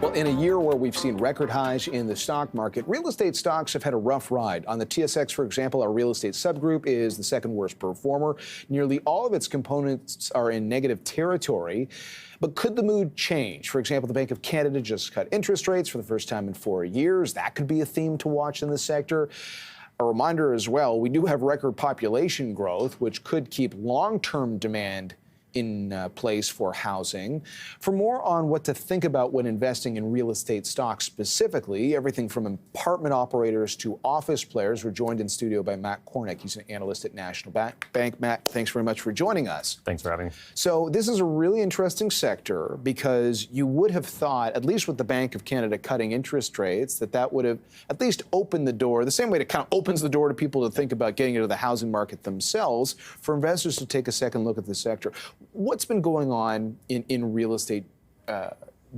Well, in a year where we've seen record highs in the stock market, real estate stocks have had a rough ride. On the TSX, for example, our real estate subgroup is the second worst performer. Nearly all of its components are in negative territory. But could the mood change? For example, the Bank of Canada just cut interest rates for the first time in 4 years. That could be a theme to watch in the sector. A reminder as well, we do have record population growth, which could keep long-term demand in place for housing. For more on what to think about when investing in real estate stocks specifically, everything from apartment operators to office players, we're joined in studio by Matt Kornick. He's an analyst at National Bank. Matt, thanks very much for joining us. Thanks for having me. So this is a really interesting sector because you would have thought, at least with the Bank of Canada cutting interest rates, that would have at least opened the door, the same way it kind of opens the door to people to think about getting into the housing market themselves, for investors to take a second look at the sector. What's been going on in real estate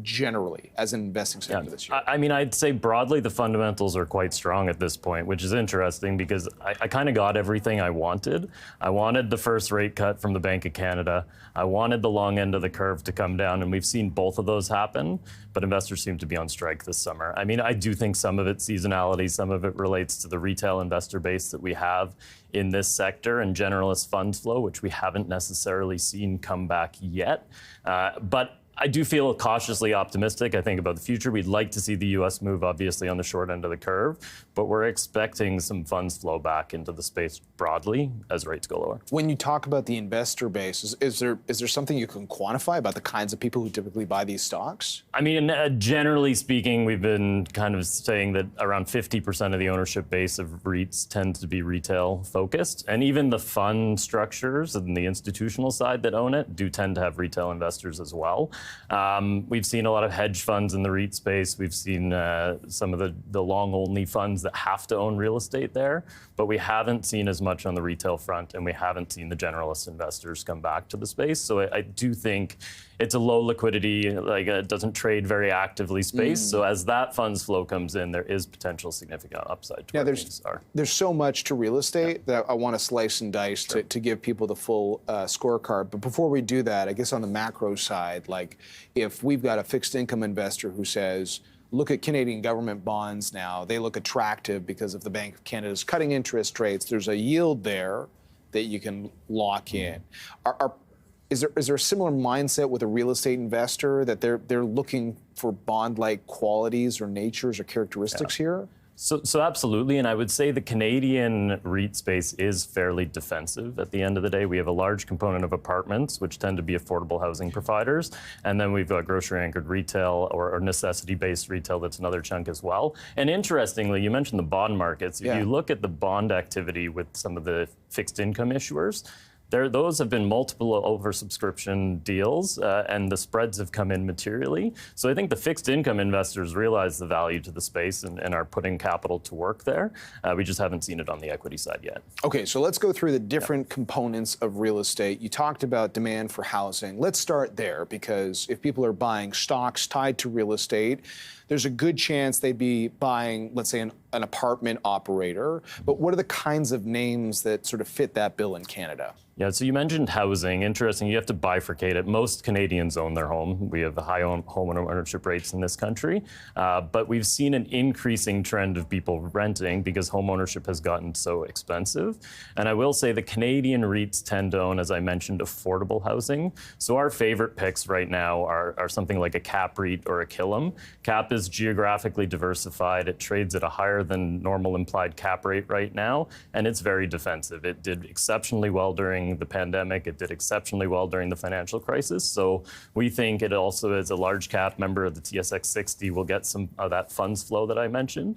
generally as an investing sector this year? I mean, I'd say broadly the fundamentals are quite strong at this point, which is interesting because I kind of got everything I wanted. I wanted the first rate cut from the Bank of Canada. I wanted the long end of the curve to come down, and we've seen both of those happen, but investors seem to be on strike this summer. I mean, I do think some of it's seasonality, some of it relates to the retail investor base that we have in this sector and generalist funds flow, which we haven't necessarily seen come back yet. But I do feel cautiously optimistic, I think, about the future. We'd like to see the U.S. move, obviously, on the short end of the curve, but we're expecting some funds flow back into the space broadly as rates go lower. When you talk about the investor base, is there something you can quantify about the kinds of people who typically buy these stocks? I mean, generally speaking, we've been kind of saying that around 50% of the ownership base of REITs tend to be retail focused, and even the fund structures and the institutional side that own it do tend to have retail investors as well. We've seen a lot of hedge funds in the REIT space. We've seen some of the long-only funds that have to own real estate there, but we haven't seen as much on the retail front, and we haven't seen the generalist investors come back to the space. So I do think it's a low liquidity, like it doesn't trade very actively space. So as that funds flow comes in, there is potential significant upside to where things are. There's so much to real estate that I want to slice and dice to give people the full scorecard. But before we do that, I guess on the macro side, like if we've got a fixed income investor who says, look at Canadian government bonds now, they look attractive because of the Bank of Canada's cutting interest rates. There's a yield there that you can lock in. Is there a similar mindset with a real estate investor that they're looking for bond-like qualities or natures or characteristics here? So absolutely, and I would say the Canadian REIT space is fairly defensive. At the end of the day, we have a large component of apartments, which tend to be affordable housing providers, and then we've got grocery-anchored retail or necessity-based retail that's another chunk as well. And interestingly, you mentioned the bond markets. If you look at the bond activity with some of the fixed income issuers, those have been multiple oversubscription deals, and the spreads have come in materially. So I think the fixed income investors realize the value to the space and are putting capital to work there. We just haven't seen it on the equity side yet. Okay, so let's go through the different components of real estate. You talked about demand for housing. Let's start there, because if people are buying stocks tied to real estate, there's a good chance they'd be buying, let's say, an apartment operator. But what are the kinds of names that sort of fit that bill in Canada? Yeah, so you mentioned housing. Interesting, you have to bifurcate it. Most Canadians own their home. We have the high home ownership rates in this country. But we've seen an increasing trend of people renting because home ownership has gotten so expensive. And I will say the Canadian REITs tend to own, as I mentioned, affordable housing. So our favorite picks right now are something like a CAP REIT or a Killam. CAP is geographically diversified. It trades at a higher than normal implied cap rate right now, and it's very defensive. It did exceptionally well during the pandemic. It did exceptionally well during the financial crisis. So we think it also, as a large cap member of the TSX 60, will get some of that funds flow that I mentioned.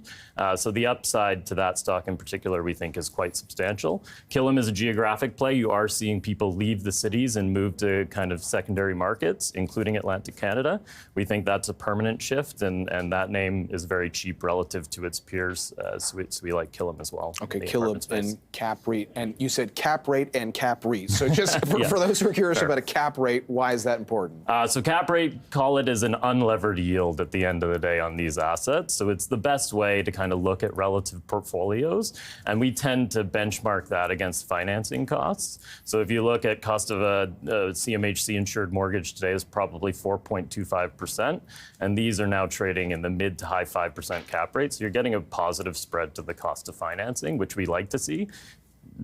So the upside to that stock in particular, we think, is quite substantial. Killam is a geographic play. You are seeing people leave the cities and move to kind of secondary markets, including Atlantic Canada. We think that's a permanent shift, and that name is very cheap relative to its peers. So we like Killam as well. Okay, Killam and CAP REIT. And you said cap rate and cap cap REIT. So just for those who are curious Fair. about a cap rate, why is that important? So cap rate, call it as an unlevered yield at the end of the day on these assets. So it's the best way to kind of look at relative portfolios. And we tend to benchmark that against financing costs. So if you look at cost of a CMHC insured mortgage today is probably 4.25%. And these are now trading in the mid to high 5% cap rate. So you're getting a positive spread to the cost of financing, which we like to see.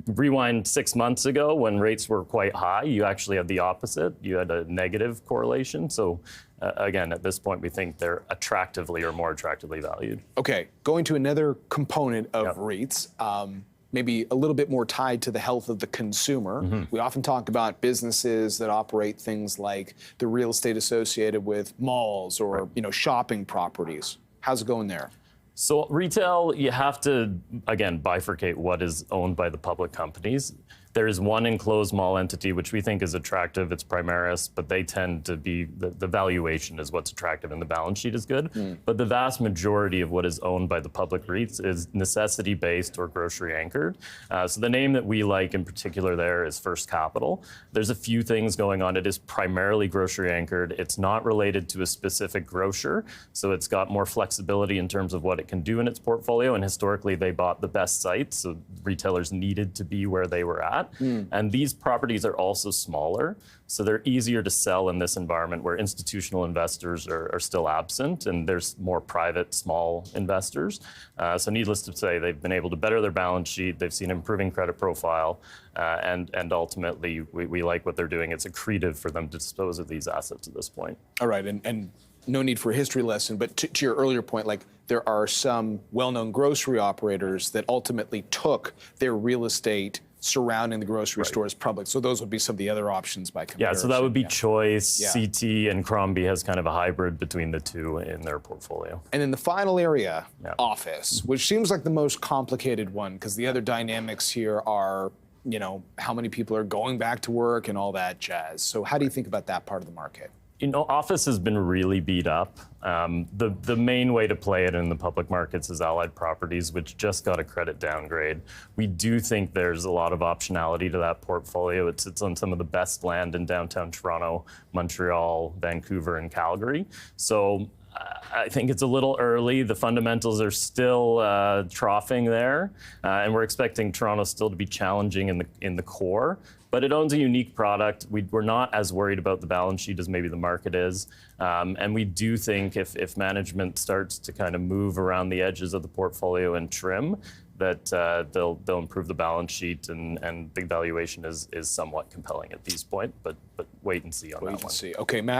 Rewind 6 months ago when rates were quite high, you actually had the opposite. You had a negative correlation. So again, at this point, we think they're attractively or more attractively valued. Okay, going to another component of REITs, maybe a little bit more tied to the health of the consumer. We often talk about businesses that operate things like the real estate associated with malls or shopping properties. How's it going there? So retail, you have to, again, bifurcate what is owned by the public companies. There is one enclosed mall entity, which we think is attractive. It's Primaris, but they tend to be, the valuation is what's attractive and the balance sheet is good. But the vast majority of what is owned by the public REITs is necessity-based or grocery anchored. So the name that we like in particular there is First Capital. There's a few things going on. It is primarily grocery anchored. It's not related to a specific grocer. So it's got more flexibility in terms of what it can do in its portfolio. And historically, they bought the best sites. So retailers needed to be where they were at. And these properties are also smaller, so they're easier to sell in this environment where institutional investors are still absent and there's more private, small investors. So needless to say, they've been able to better their balance sheet. They've seen improving credit profile, and ultimately, we like what they're doing. It's accretive for them to dispose of these assets at this point. All right, and no need for a history lesson, but to your earlier point, like there are some well-known grocery operators that ultimately took their real estate surrounding the grocery stores public. So those would be some of the other options by comparison. Yeah, so that would be Choice, CT, and Crombie has kind of a hybrid between the two in their portfolio. And then the final area, office, which seems like the most complicated one because the other dynamics here are, how many people are going back to work and all that jazz. So how do you think about that part of the market? Office has been really beat up. The main way to play it in the public markets is Allied Properties, which just got a credit downgrade. We do think there's a lot of optionality to that portfolio. It sits on some of the best land in downtown Toronto, Montreal, Vancouver, and Calgary. So I think it's a little early. The fundamentals are still troughing there, and we're expecting Toronto still to be challenging in the core. But it owns a unique product. We're not as worried about the balance sheet as maybe the market is. And we do think if management starts to kind of move around the edges of the portfolio and trim, that they'll improve the balance sheet and the valuation is somewhat compelling at this point. But wait and see on that one. Wait and see. Okay, Matt.